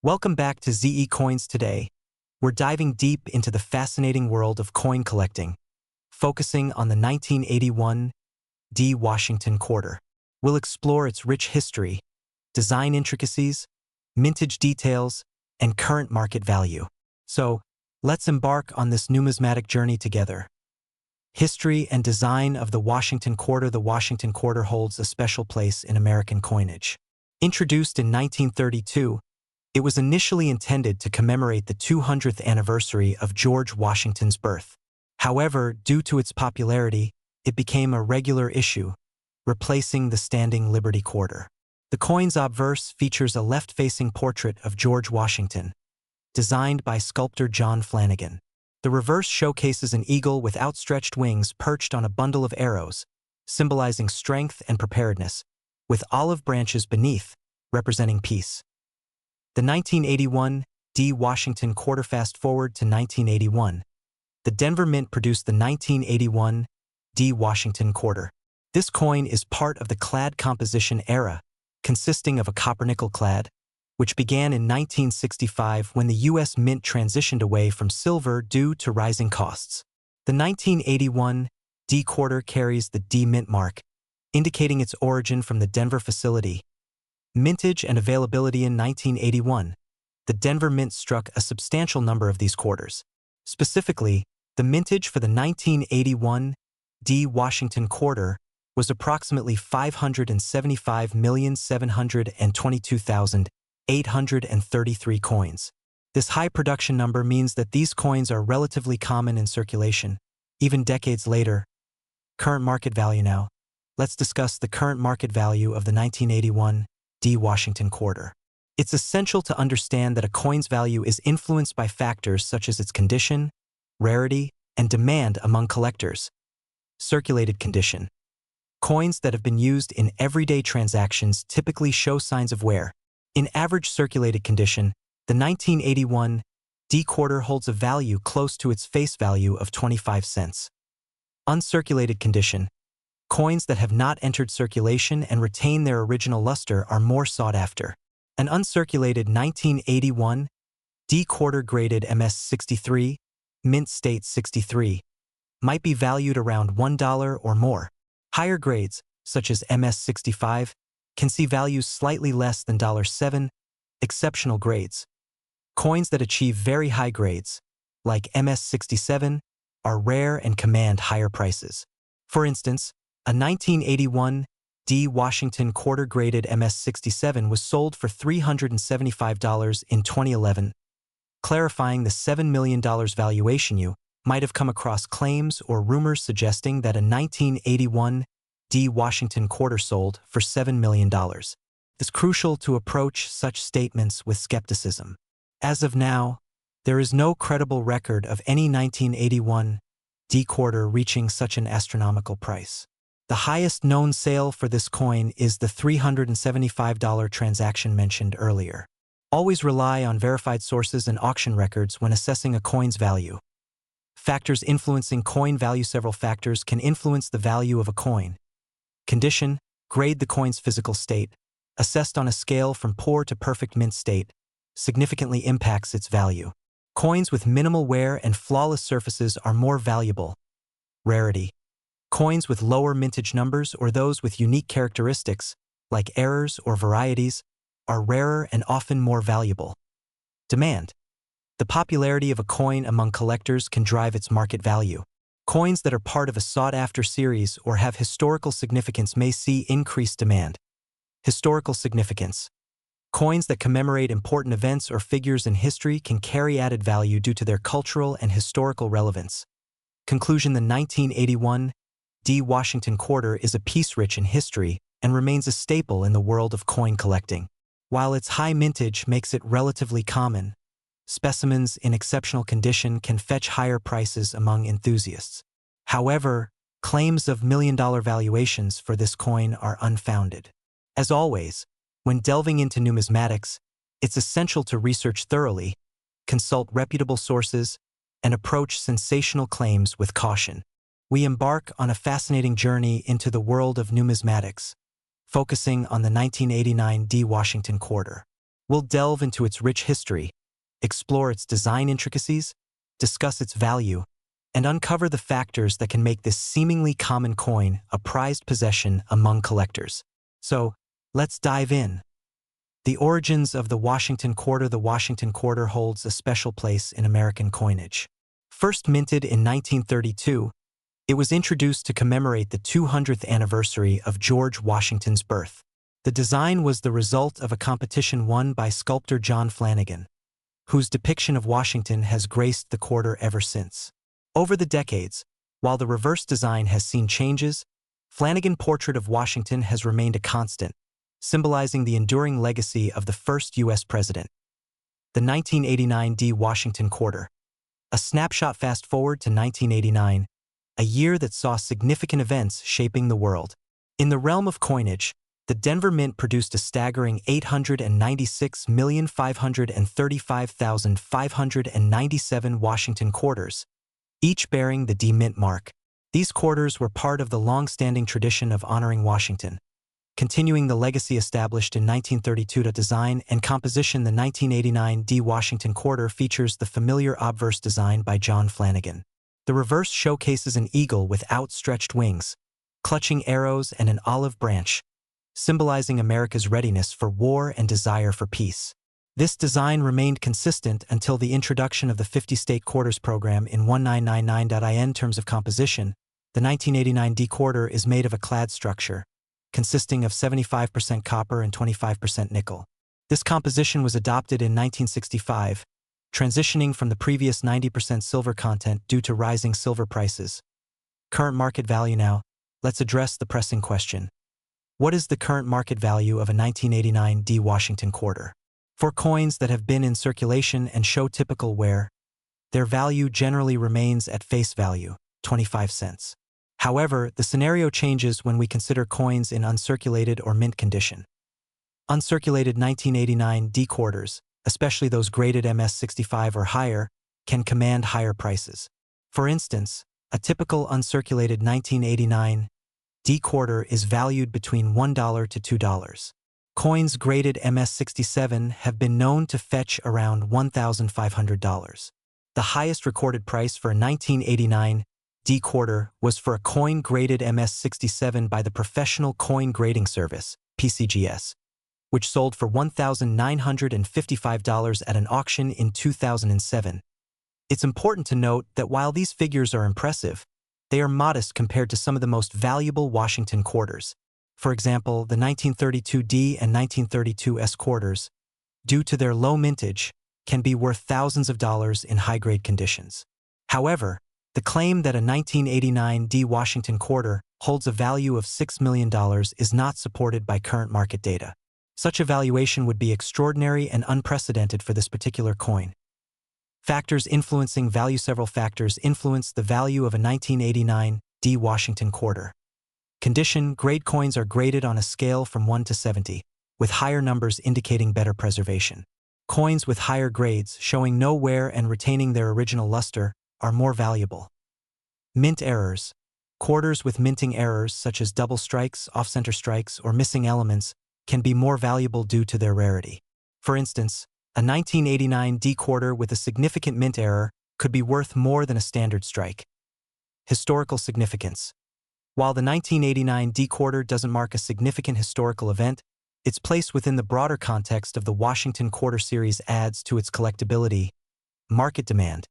Welcome back to ZE Coins today. We're diving deep into the fascinating world of coin collecting, focusing on the 1981 D Washington quarter. We'll explore its rich history, design intricacies, mintage details, and current market value. So, let's embark on this numismatic journey together. History and design of the Washington quarter. The Washington quarter holds a special place in American coinage. Introduced in 1932, it was initially intended to commemorate the 200th anniversary of George Washington's birth. However, due to its popularity, it became a regular issue, replacing the standing Liberty quarter. The coin's obverse features a left-facing portrait of George Washington, designed by sculptor John Flanagan. The reverse showcases an eagle with outstretched wings perched on a bundle of arrows, symbolizing strength and preparedness, with olive branches beneath, representing peace. The 1981 D Washington quarter. Fast forward to 1981. The Denver Mint produced the 1981 D Washington quarter. This coin is part of the clad composition era, consisting of a copper-nickel clad, which began in 1965 when the U.S. Mint transitioned away from silver due to rising costs. The 1981 D quarter carries the D Mint mark, indicating its origin from the Denver facility. Mintage and availability. In 1981, the Denver Mint struck a substantial number of these quarters. Specifically, the mintage for the 1981 D Washington quarter was approximately 575,722,833 coins. This high production number means that these coins are relatively common in circulation, even decades later. Current market value. Now, let's discuss the current market value of the 1981 D Washington quarter. It's essential to understand that a coin's value is influenced by factors such as its condition, rarity, and demand among collectors. Circulated condition. Coins that have been used in everyday transactions typically show signs of wear. In average circulated condition, the 1981 D quarter holds a value close to its face value of 25 cents. Uncirculated condition. Coins that have not entered circulation and retain their original luster are more sought after. An uncirculated 1981 D quarter graded MS63, mint state 63, might be valued around $1 or more. Higher grades, such as MS65, can see values slightly less than $7. Exceptional grades. Coins that achieve very high grades, like MS67, are rare and command higher prices. For instance, a 1981 D Washington quarter graded MS67 was sold for $375 in 2011, clarifying the $7 million valuation. You might have come across claims or rumors suggesting that a 1981 D Washington quarter sold for $7 million. It's crucial to approach such statements with skepticism. As of now, there is no credible record of any 1981 D quarter reaching such an astronomical price. The highest known sale for this coin is the $375 transaction mentioned earlier. Always rely on verified sources and auction records when assessing a coin's value. Factors influencing coin value. Several factors can influence the value of a coin. Condition, grade. The coin's physical state, assessed on a scale from poor to perfect mint state, significantly impacts its value. Coins with minimal wear and flawless surfaces are more valuable. Rarity. Coins with lower mintage numbers or those with unique characteristics, like errors or varieties, are rarer and often more valuable. Demand. The popularity of a coin among collectors can drive its market value. Coins that are part of a sought-after series or have historical significance may see increased demand. Historical significance. Coins that commemorate important events or figures in history can carry added value due to their cultural and historical relevance. Conclusion. The 1981 D Washington quarter is a piece rich in history and remains a staple in the world of coin collecting. While its high mintage makes it relatively common, specimens in exceptional condition can fetch higher prices among enthusiasts. However, claims of million-dollar valuations for this coin are unfounded. As always, when delving into numismatics, it's essential to research thoroughly, consult reputable sources, and approach sensational claims with caution. We embark on a fascinating journey into the world of numismatics, focusing on the 1989 D Washington quarter. We'll delve into its rich history, explore its design intricacies, discuss its value, and uncover the factors that can make this seemingly common coin a prized possession among collectors. So, let's dive in. The origins of the Washington quarter. The Washington quarter holds a special place in American coinage. First minted in 1932, it was introduced to commemorate the 200th anniversary of George Washington's birth. The design was the result of a competition won by sculptor John Flanagan, whose depiction of Washington has graced the quarter ever since. Over the decades, while the reverse design has seen changes, Flanagan's portrait of Washington has remained a constant, symbolizing the enduring legacy of the first U.S. president. The 1989 D Washington quarter. A snapshot fast forward to 1989, a year that saw significant events shaping the world. In the realm of coinage, the Denver Mint produced a staggering 896,535,597 Washington quarters, each bearing the D Mint mark. These quarters were part of the long-standing tradition of honoring Washington, continuing the legacy established in 1932. The design and composition. The 1989 D Washington quarter features the familiar obverse design by John Flanagan. The reverse showcases an eagle with outstretched wings, clutching arrows and an olive branch, symbolizing America's readiness for war and desire for peace. This design remained consistent until the introduction of the 50-state quarters program in 1999. Terms of composition, the 1989 D quarter is made of a clad structure, consisting of 75% copper and 25% nickel. This composition was adopted in 1965, transitioning from the previous 90% silver content due to rising silver prices. Current market value. Now, let's address the pressing question. What is the current market value of a 1989 D Washington quarter? For coins that have been in circulation and show typical wear, their value generally remains at face value, 25 cents. However, the scenario changes when we consider coins in uncirculated or mint condition. Uncirculated 1989 D quarters, especially those graded MS65 or higher, can command higher prices. For instance, a typical uncirculated 1989 D quarter is valued between $1 to $2. Coins graded MS67 have been known to fetch around $1,500. The highest recorded price for a 1989 D quarter was for a coin graded MS67 by the Professional Coin Grading Service, PCGS, which sold for $1,955 at an auction in 2007. It's important to note that while these figures are impressive, they are modest compared to some of the most valuable Washington quarters. For example, the 1932 D and 1932 S quarters, due to their low mintage, can be worth thousands of dollars in high-grade conditions. However, the claim that a 1989 D Washington quarter holds a value of $6 million is not supported by current market data. Such a valuation would be extraordinary and unprecedented for this particular coin. Factors influencing value. Several factors influence the value of a 1989 D Washington quarter. Condition. Grade coins are graded on a scale from 1 to 70, with higher numbers indicating better preservation. Coins with higher grades, showing no wear and retaining their original luster, are more valuable. Mint errors. Quarters with minting errors such as double strikes, off-center strikes, or missing elements can be more valuable due to their rarity. For instance, a 1989 D quarter with a significant mint error could be worth more than a standard strike. Historical significance. While the 1989 D quarter doesn't mark a significant historical event, its place within the broader context of the Washington quarter series adds to its collectability. Market demand.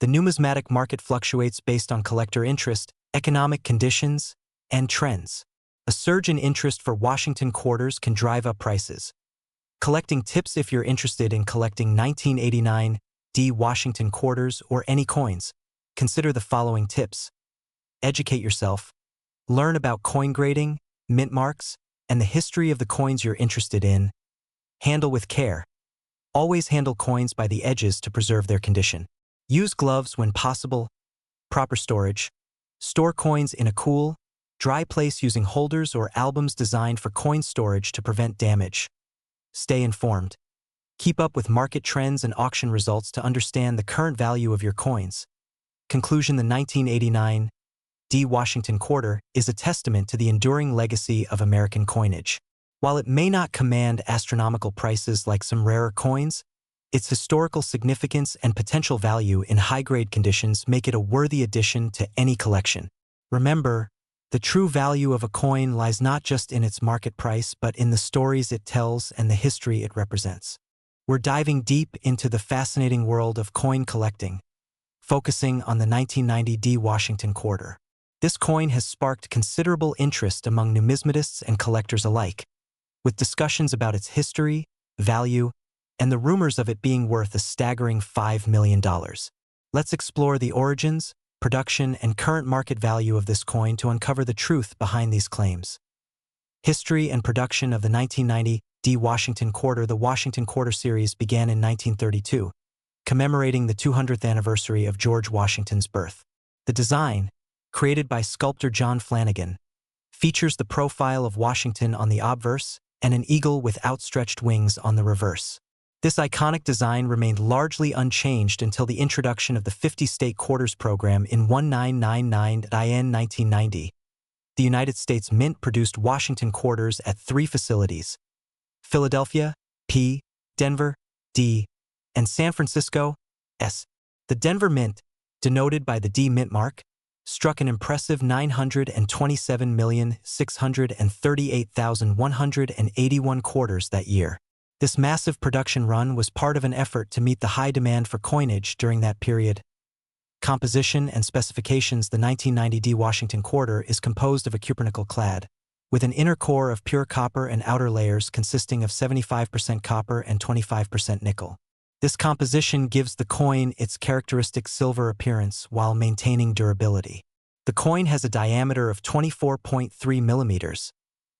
The numismatic market fluctuates based on collector interest, economic conditions, and trends. A surge in interest for Washington quarters can drive up prices. Collecting tips. If you're interested in collecting 1989 D Washington quarters or any coins, consider the following tips. Educate yourself. Learn about coin grading, mint marks, and the history of the coins you're interested in. Handle with care. Always handle coins by the edges to preserve their condition. Use gloves when possible. Proper storage. Store coins in a cool, dry place using holders or albums designed for coin storage to prevent damage. Stay informed. Keep up with market trends and auction results to understand the current value of your coins. Conclusion. The 1989 D Washington quarter is a testament to the enduring legacy of American coinage. While it may not command astronomical prices like some rarer coins, its historical significance and potential value in high-grade conditions make it a worthy addition to any collection. Remember, the true value of a coin lies not just in its market price but in the stories it tells and the history it represents. We're diving deep into the fascinating world of coin collecting, focusing on the 1990 D Washington quarter. This coin has sparked considerable interest among numismatists and collectors alike, with discussions about its history, value, and the rumors of it being worth a staggering $5 million. Let's explore the origins, production, and current market value of this coin to uncover the truth behind these claims. History and production of the 1990 D Washington quarter. The Washington quarter series began in 1932, commemorating the 200th anniversary of George Washington's birth. The design, created by sculptor John Flanagan, features the profile of Washington on the obverse and an eagle with outstretched wings on the reverse. This iconic design remained largely unchanged until the introduction of the 50-state quarters program in 1999 in 1990. The United States Mint produced Washington quarters at 3 facilities: Philadelphia, P, Denver, D, and San Francisco, S. The Denver Mint, denoted by the D Mint mark, struck an impressive 927,638,181 quarters that year. This massive production run was part of an effort to meet the high demand for coinage during that period. Composition and specifications. The 1990 D Washington quarter is composed of a cupronickel clad, with an inner core of pure copper and outer layers consisting of 75% copper and 25% nickel. This composition gives the coin its characteristic silver appearance while maintaining durability. The coin has a diameter of 24.3 millimeters,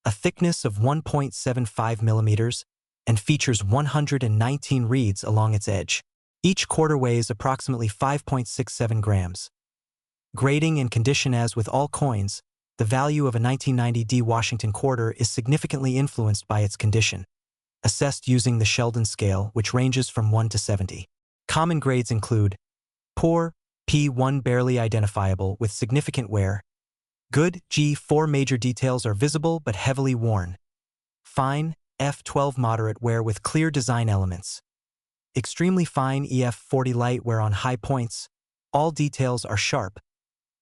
a thickness of 1.75 millimeters, and features 119 reeds along its edge. Each quarter weighs approximately 5.67 grams. Grading and condition. As with all coins, the value of a 1990 D Washington quarter is significantly influenced by its condition, assessed using the Sheldon scale, which ranges from 1 to 70. Common grades include poor, P1 barely identifiable with significant wear, good, G4 major details are visible but heavily worn, fine, F12 moderate wear with clear design elements, extremely fine, EF40 light wear on high points, all details are sharp,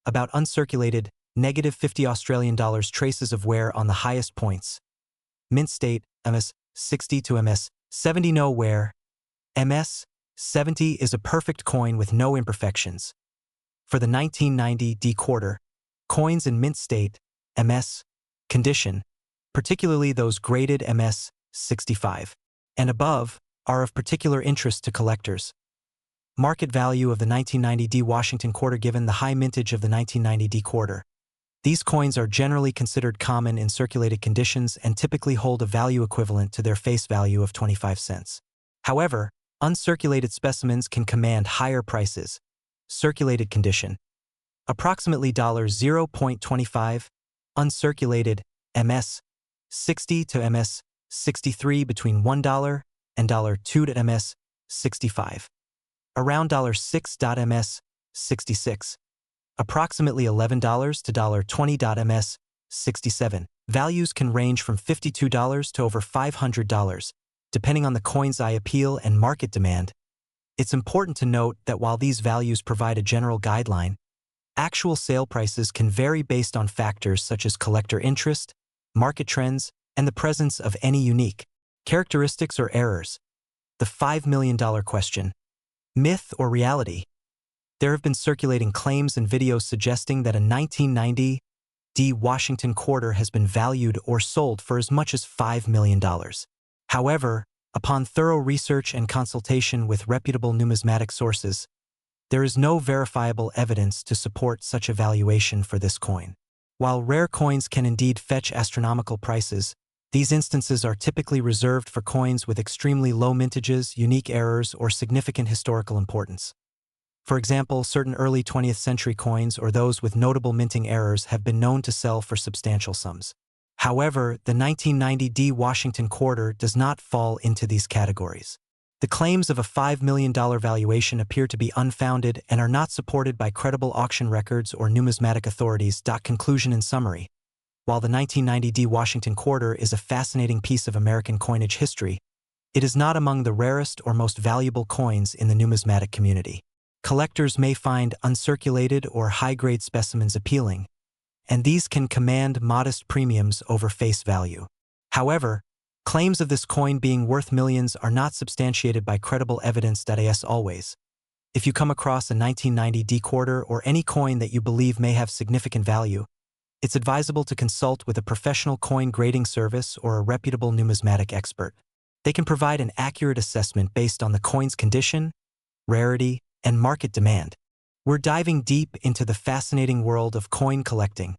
about uncirculated, -50 Australian dollars traces of wear on the highest points, mint state, MS 60 to MS 70 no wear, MS 70 is a perfect coin with no imperfections. For the 1990 D quarter, coins in mint state, MS condition, particularly those graded MS 65 and above, are of particular interest to collectors. Market value of the 1990 D Washington quarter. Given the high mintage of the 1990 D quarter, these coins are generally considered common in circulated conditions and typically hold a value equivalent to their face value of 25 cents. However, uncirculated specimens can command higher prices. Circulated condition, approximately $0.25, uncirculated, MS 60 to MS 63 between $1 and $2 to MS 65. Around $6 MS 66. Approximately $11 to $20 MS 67. Values can range from $52 to over $500, depending on the coin's eye appeal and market demand. It's important to note that while these values provide a general guideline, actual sale prices can vary based on factors such as collector interest, market trends, and the presence of any unique characteristics or errors. The $5 million question. Myth or reality? There have been circulating claims and videos suggesting that a 1990 D Washington quarter has been valued or sold for as much as $5 million. However, upon thorough research and consultation with reputable numismatic sources, there is no verifiable evidence to support such a valuation for this coin. While rare coins can indeed fetch astronomical prices, these instances are typically reserved for coins with extremely low mintages, unique errors, or significant historical importance. For example, certain early 20th century coins or those with notable minting errors have been known to sell for substantial sums. However, the 1990 D Washington quarter does not fall into these categories. The claims of a $5 million valuation appear to be unfounded and are not supported by credible auction records or numismatic authorities. Conclusion. In summary, While the 1990 D Washington quarter is a fascinating piece of American coinage history, it is not among the rarest or most valuable coins in the numismatic community. Collectors may find uncirculated or high-grade specimens appealing, and these can command modest premiums over face value. However, claims of this coin being worth millions are not substantiated by credible evidence. As always, if you come across a 1990 D quarter or any coin that you believe may have significant value, it's advisable to consult with a professional coin grading service or a reputable numismatic expert. They can provide an accurate assessment based on the coin's condition, rarity, and market demand. We're diving deep into the fascinating world of coin collecting,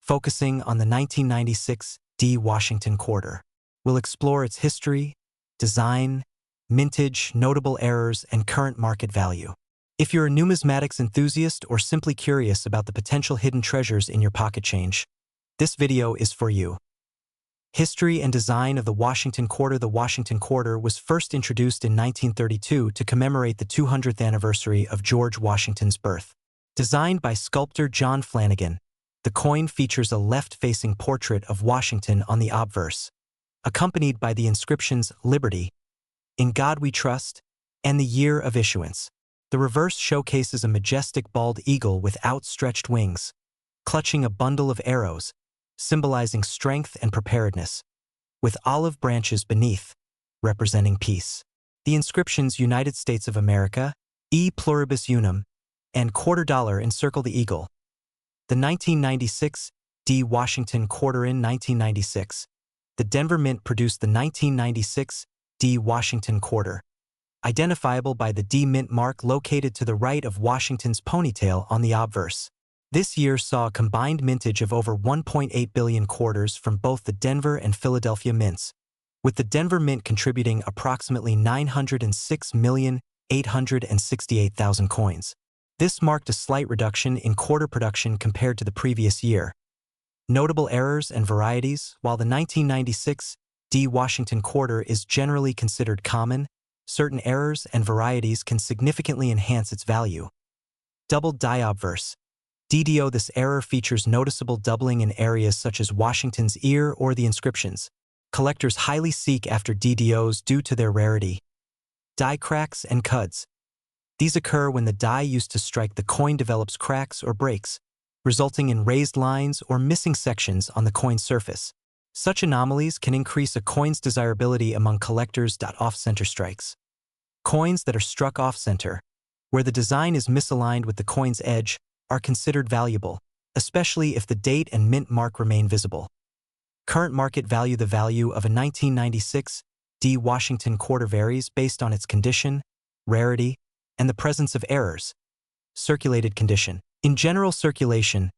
focusing on the 1996 D Washington quarter. We'll explore its history, design, mintage, notable errors, and current market value. If you're a numismatics enthusiast or simply curious about the potential hidden treasures in your pocket change, this video is for you. History and design of the Washington quarter. The Washington quarter was first introduced in 1932 to commemorate the 200th anniversary of George Washington's birth. Designed by sculptor John Flanagan, the coin features a left-facing portrait of Washington on the obverse, accompanied by the inscriptions "Liberty," "In God We Trust," and the year of issuance. The reverse showcases a majestic bald eagle with outstretched wings, clutching a bundle of arrows, symbolizing strength and preparedness, with olive branches beneath, representing peace. The inscriptions "United States of America," "E Pluribus Unum," and $quarter encircle the eagle. The 1996 D Washington quarter. In 1996, the Denver Mint produced the 1996 D Washington quarter, identifiable by the D Mint mark located to the right of Washington's ponytail on the obverse. This year saw a combined mintage of over 1.8 billion quarters from both the Denver and Philadelphia mints, with the Denver Mint contributing approximately 906,868,000 coins. This marked a slight reduction in quarter production compared to the previous year. Notable errors and varieties. While the 1996 D Washington quarter is generally considered common, certain errors and varieties can significantly enhance its value. Doubled die obverse. DDO. This error features noticeable doubling in areas such as Washington's ear or the inscriptions. Collectors highly seek after DDOs due to their rarity. Die cracks and cuds. These occur when the die used to strike the coin develops cracks or breaks, resulting in raised lines or missing sections on the coin's surface. Such anomalies can increase a coin's desirability among collectors. Off-center strikes. Coins that are struck off-center, where the design is misaligned with the coin's edge, are considered valuable, especially if the date and mint mark remain visible. Current market value. The value of a 1996 D Washington quarter varies based on its condition, rarity, and the presence of errors. Circulated condition. In general circulation,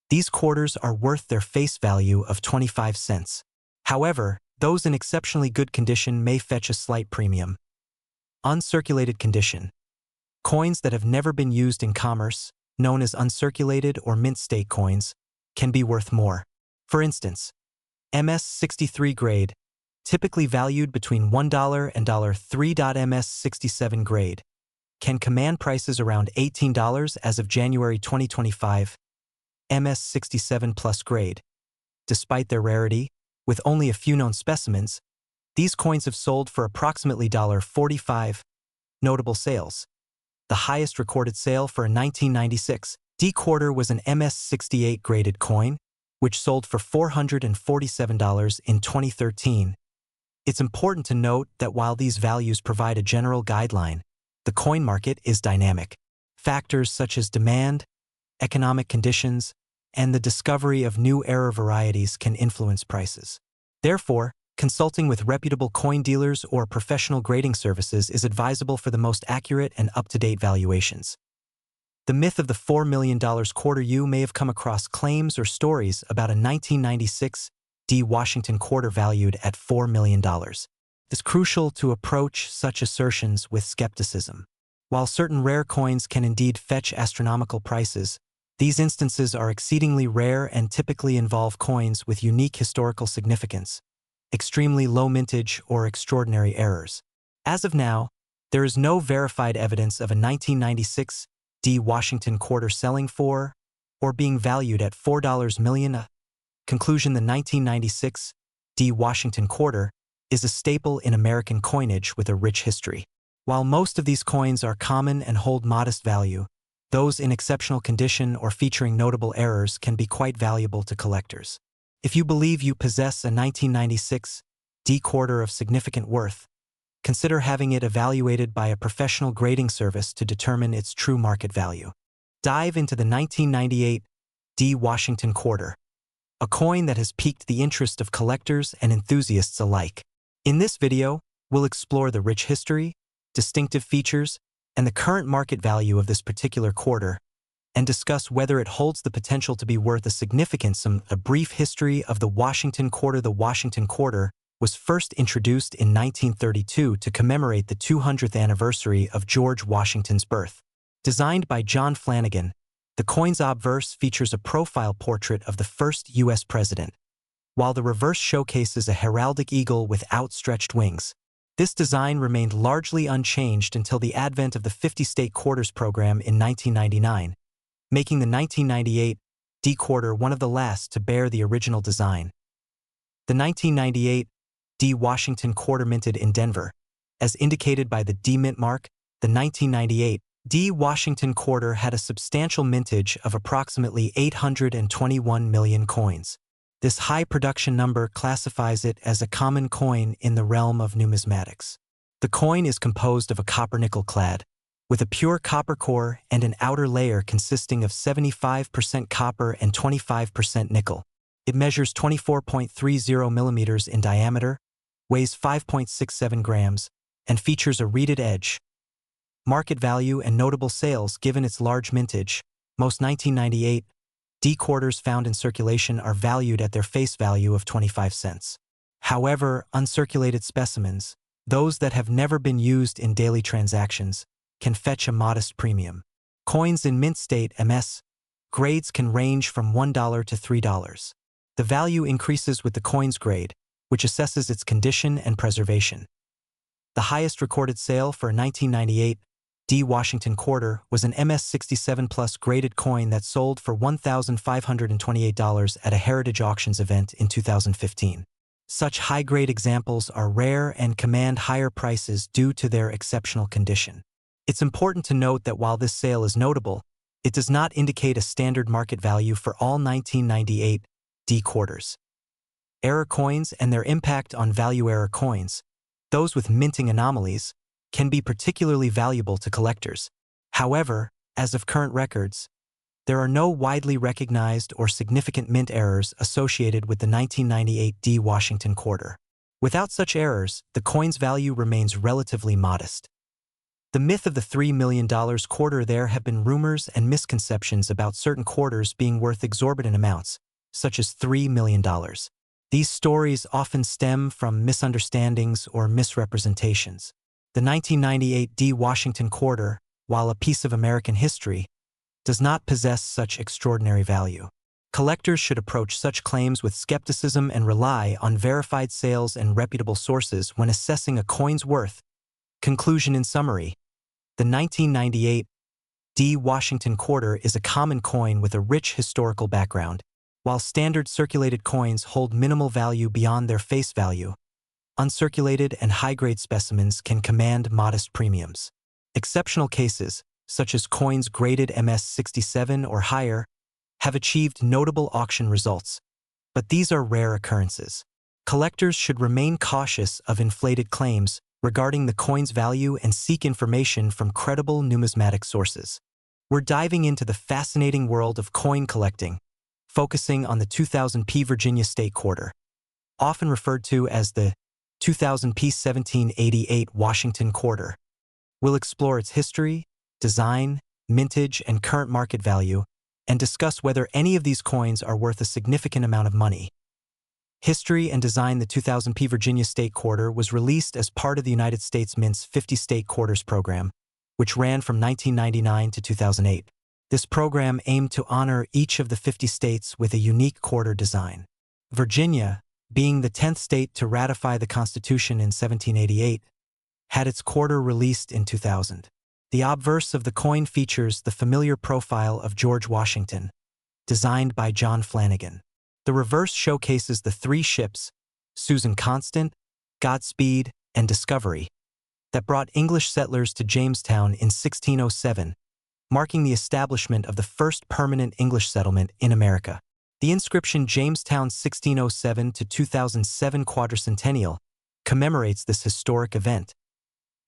these quarters are worth their face value of 25 cents. However, those in exceptionally good condition may fetch a slight premium. Uncirculated condition. Coins that have never been used in commerce, known as uncirculated or mint state coins, can be worth more. For instance, MS-63 grade, typically valued between $1 and $3. MS-67 grade can command prices around $18 as of January 2025. MS-67 plus grade. Despite their rarity, with only a few known specimens, these coins have sold for approximately $45. Notable sales. The highest recorded sale for a 1996 D quarter was an MS-68 graded coin, which sold for $447 in 2013. It's important to note that while these values provide a general guideline, the coin market is dynamic. Factors such as demand, economic conditions, and the discovery of new error varieties can influence prices. Therefore, consulting with reputable coin dealers or professional grading services is advisable for the most accurate and up-to-date valuations. The myth of the $4 million quarter. You may have come across claims or stories about a 1996 D Washington quarter valued at $4 million. It's crucial to approach such assertions with skepticism. While certain rare coins can indeed fetch astronomical prices, these instances are exceedingly rare and typically involve coins with unique historical significance, extremely low mintage, or extraordinary errors. As of now, there is no verified evidence of a 1996 D Washington quarter selling for or being valued at $4 million. Conclusion: the 1996 D. Washington quarter is a staple in American coinage with a rich history. While most of these coins are common and hold modest value, those in exceptional condition or featuring notable errors can be quite valuable to collectors. If you believe you possess a 1996 D quarter of significant worth, consider having it evaluated by a professional grading service to determine its true market value. Dive into the 1998 D. Washington quarter, a coin that has piqued the interest of collectors and enthusiasts alike. In this video, we'll explore the rich history, distinctive features, and the current market value of this particular quarter, and discuss whether it holds the potential to be worth a significant sum. A brief history of the Washington quarter. The Washington quarter was first introduced in 1932 to commemorate the 200th anniversary of George Washington's birth. Designed by John Flanagan, the coin's obverse features a profile portrait of the first U.S. president, while the reverse showcases a heraldic eagle with outstretched wings. This design remained largely unchanged until the advent of the 50-state quarters program in 1999, making the 1998 D quarter one of the last to bear the original design. The 1998 D. Washington quarter minted in Denver. As indicated by the D mint mark, the 1998 D. Washington quarter had a substantial mintage of approximately 821 million coins. This high production number classifies it as a common coin in the realm of numismatics. The coin is composed of a copper-nickel clad, with a pure copper core and an outer layer consisting of 75% copper and 25% nickel. It measures 24.30 millimeters in diameter, weighs 5.67 grams, and features a reeded edge. Market value and notable sales. Given its large mintage, most 1998 D quarters found in circulation are valued at their face value of 25 cents. However, uncirculated specimens, those that have never been used in daily transactions, can fetch a modest premium. Coins in mint state MS grades can range from $1 to $3. The value increases with the coin's grade, which assesses its condition and preservation. The highest recorded sale for a 1998 D. Washington quarter was an MS-67 Plus graded coin that sold for $1,528 at a Heritage Auctions event in 2015. Such high-grade examples are rare and command higher prices due to their exceptional condition. It's important to note that while this sale is notable, it does not indicate a standard market value for all 1998 D quarters. Error coins and their impact on value. Error coins, those with minting anomalies, can be particularly valuable to collectors. However, as of current records, there are no widely recognized or significant mint errors associated with the 1998 D. Washington quarter. Without such errors, the coin's value remains relatively modest. The myth of the $3 million quarter. There have been rumors and misconceptions about certain quarters being worth exorbitant amounts, such as $3 million. These stories often stem from misunderstandings or misrepresentations. The 1998 D. Washington quarter, while a piece of American history, does not possess such extraordinary value. Collectors should approach such claims with skepticism and rely on verified sales and reputable sources when assessing a coin's worth. Conclusion: in summary, the 1998 D. Washington quarter is a common coin with a rich historical background. While standard circulated coins hold minimal value beyond their face value, uncirculated and high-grade specimens can command modest premiums. Exceptional cases, such as coins graded MS-67 or higher, have achieved notable auction results, but these are rare occurrences. Collectors should remain cautious of inflated claims regarding the coin's value and seek information from credible numismatic sources. We're diving into the fascinating world of coin collecting, focusing on the 2000p Virginia State Quarter, often referred to as the 2000p 1788 Washington Quarter. We'll explore its history, design, mintage, and current market value, and discuss whether any of these coins are worth a significant amount of money. History and design. The 2000p Virginia State Quarter was released as part of the United States Mint's 50-state quarters program, which ran from 1999 to 2008. This program aimed to honor each of the 50 states with a unique quarter design. Virginia, being the 10th state to ratify the Constitution in 1788, had its quarter released in 2000. The obverse of the coin features the familiar profile of George Washington, designed by John Flanagan. The reverse showcases the three ships, Susan Constant, Godspeed, and Discovery, that brought English settlers to Jamestown in 1607, marking the establishment of the first permanent English settlement in America. The inscription Jamestown 1607 to 2007 Quadricentennial commemorates this historic event.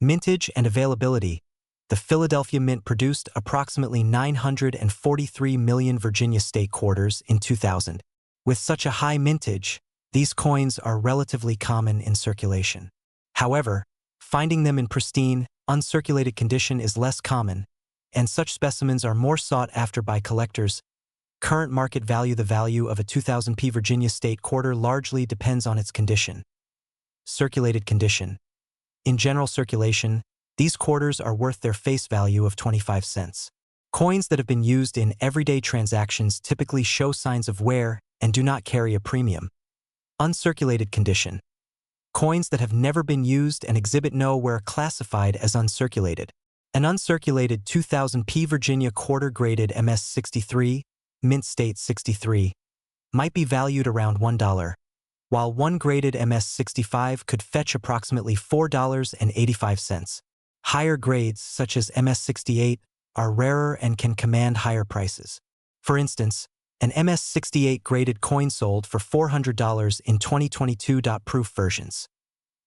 Mintage and availability. The Philadelphia Mint produced approximately 943 million Virginia state quarters in 2000. With such a high mintage, these coins are relatively common in circulation. However, finding them in pristine, uncirculated condition is less common, and such specimens are more sought after by collectors. Current market value. The value of a 2000p Virginia state quarter largely depends on its condition. Circulated condition. In general circulation, these quarters are worth their face value of 25 cents. Coins that have been used in everyday transactions typically show signs of wear and do not carry a premium. Uncirculated condition. Coins that have never been used and exhibit no wear are classified as uncirculated. An uncirculated 2000p Virginia quarter graded MS63, Mint State 63, might be valued around $1, while one graded MS65 could fetch approximately $4.85. Higher grades, such as MS68, are rarer and can command higher prices. For instance, an MS68 graded coin sold for $400 in 2022. Proof versions.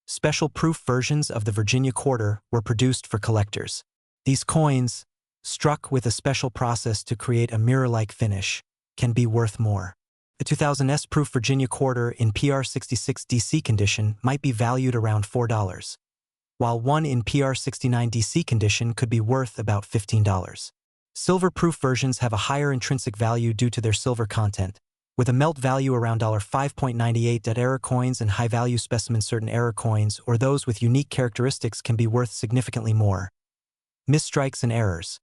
Special proof versions of the Virginia quarter were produced for collectors. These coins, struck with a special process to create a mirror-like finish, can be worth more. The 2000s proof Virginia quarter in PR66 DC condition might be valued around $4, while one in PR69 DC condition could be worth about $15. Silver proof versions have a higher intrinsic value due to their silver content, with a melt value around $5.98. Error coins and high-value specimens. Certain error coins or those with unique characteristics can be worth significantly more. Misstrikes and errors.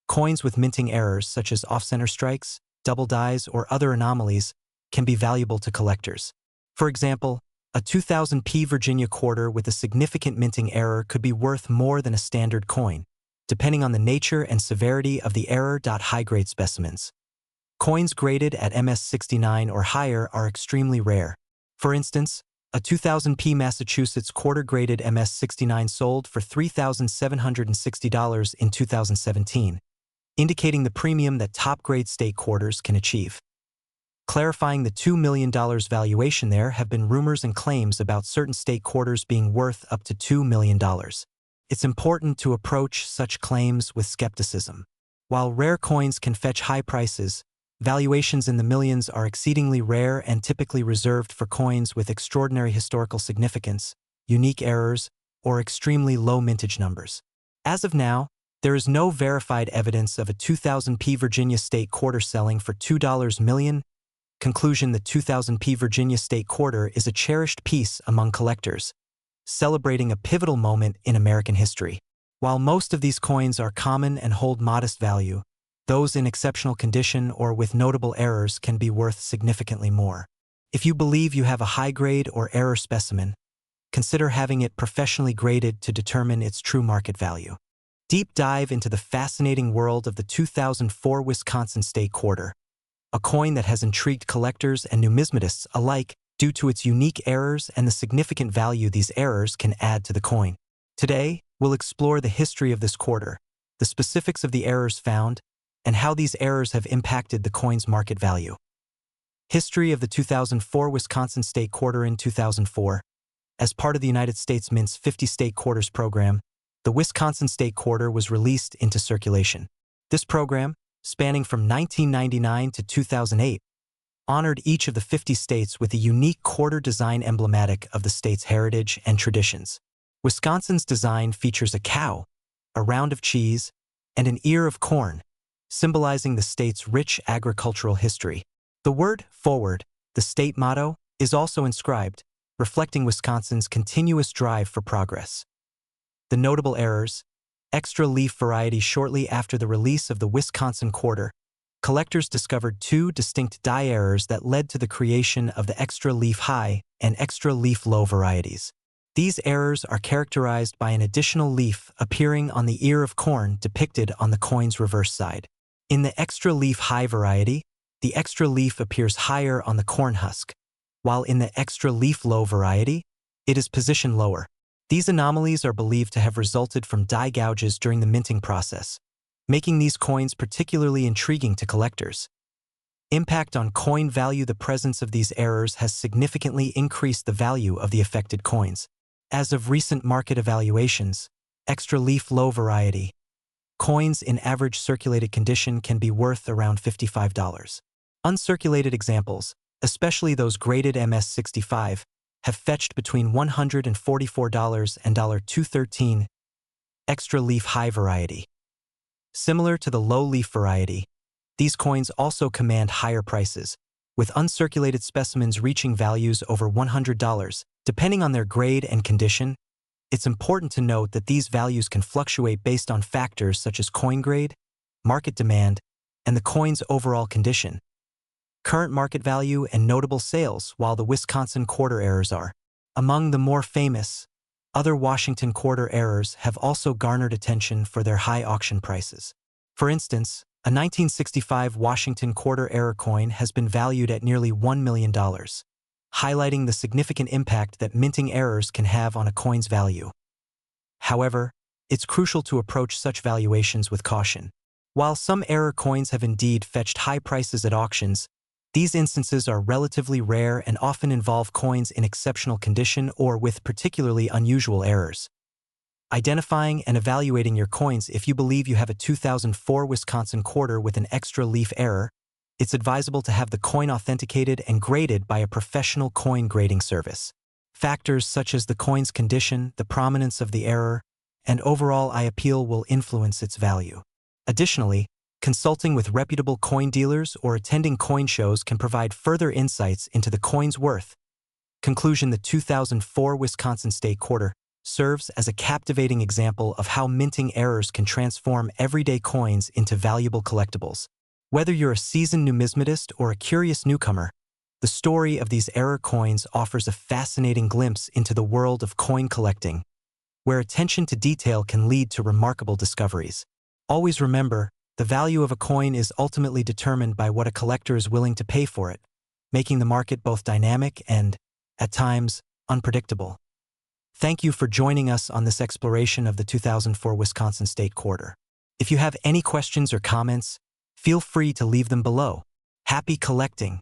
Coins with minting errors such as off-center strikes, double dies, or other anomalies can be valuable to collectors. For example, a 2000p Virginia quarter with a significant minting error could be worth more than a standard coin, depending on the nature and severity of the error. High-grade specimens. Coins graded at MS69 or higher are extremely rare. For instance, a 2000p Massachusetts quarter graded MS69 sold for $3,760 in 2017, indicating the premium that top-grade state quarters can achieve. Clarifying the $2 million valuation. There have been rumors and claims about certain state quarters being worth up to $2 million. It's important to approach such claims with skepticism. While rare coins can fetch high prices, valuations in the millions are exceedingly rare and typically reserved for coins with extraordinary historical significance, unique errors, or extremely low mintage numbers. As of now, there is no verified evidence of a 2000p Virginia state quarter selling for $2 million. Conclusion: the 2000p Virginia state quarter is a cherished piece among collectors, celebrating a pivotal moment in American history. While most of these coins are common and hold modest value, those in exceptional condition or with notable errors can be worth significantly more. If you believe you have a high-grade or error specimen, consider having it professionally graded to determine its true market value. Deep dive into the fascinating world of the 2004 Wisconsin State Quarter, a coin that has intrigued collectors and numismatists alike due to its unique errors and the significant value these errors can add to the coin. Today, we'll explore the history of this quarter, the specifics of the errors found, and how these errors have impacted the coin's market value. History of the 2004 Wisconsin State Quarter. In 2004, as part of the United States Mint's 50 State Quarters program, the Wisconsin State Quarter was released into circulation. This program, spanning from 1999 to 2008, honored each of the 50 states with a unique quarter design emblematic of the state's heritage and traditions. Wisconsin's design features a cow, a round of cheese, and an ear of corn, symbolizing the state's rich agricultural history. The word "forward," the state motto, is also inscribed, reflecting Wisconsin's continuous drive for progress. The notable errors: extra leaf variety. Shortly after the release of the Wisconsin Quarter, collectors discovered two distinct die errors that led to the creation of the extra leaf high and extra leaf low varieties. These errors are characterized by an additional leaf appearing on the ear of corn depicted on the coin's reverse side. In the extra leaf high variety, the extra leaf appears higher on the corn husk, while in the extra leaf low variety, it is positioned lower. These anomalies are believed to have resulted from die gouges during the minting process, making these coins particularly intriguing to collectors. Impact on coin value. The presence of these errors has significantly increased the value of the affected coins. As of recent market evaluations, extra leaf low variety coins in average circulated condition can be worth around $55. Uncirculated examples, especially those graded MS65, have fetched between $144 and $213. Extra leaf high variety. Similar to the low leaf variety, these coins also command higher prices, with uncirculated specimens reaching values over $100. Depending on their grade and condition, it's important to note that these values can fluctuate based on factors such as coin grade, market demand, and the coin's overall condition. Current market value and notable sales. While the Wisconsin quarter errors are among the more famous, other Washington quarter errors have also garnered attention for their high auction prices. For instance, a 1965 Washington quarter error coin has been valued at nearly $1 million, highlighting the significant impact that minting errors can have on a coin's value. However, it's crucial to approach such valuations with caution. While some error coins have indeed fetched high prices at auctions, these instances are relatively rare and often involve coins in exceptional condition or with particularly unusual errors. Identifying and evaluating your coins. If you believe you have a 2004 Wisconsin quarter with an extra leaf error, it's advisable to have the coin authenticated and graded by a professional coin grading service. Factors such as the coin's condition, the prominence of the error, and overall eye appeal will influence its value. Additionally, consulting with reputable coin dealers or attending coin shows can provide further insights into the coin's worth. Conclusion. The 2004 Wisconsin State Quarter serves as a captivating example of how minting errors can transform everyday coins into valuable collectibles. Whether you're a seasoned numismatist or a curious newcomer, the story of these error coins offers a fascinating glimpse into the world of coin collecting, where attention to detail can lead to remarkable discoveries. Always remember, the value of a coin is ultimately determined by what a collector is willing to pay for it, making the market both dynamic and, at times, unpredictable. Thank you for joining us on this exploration of the 2004 Wisconsin State Quarter. If you have any questions or comments, feel free to leave them below. Happy collecting!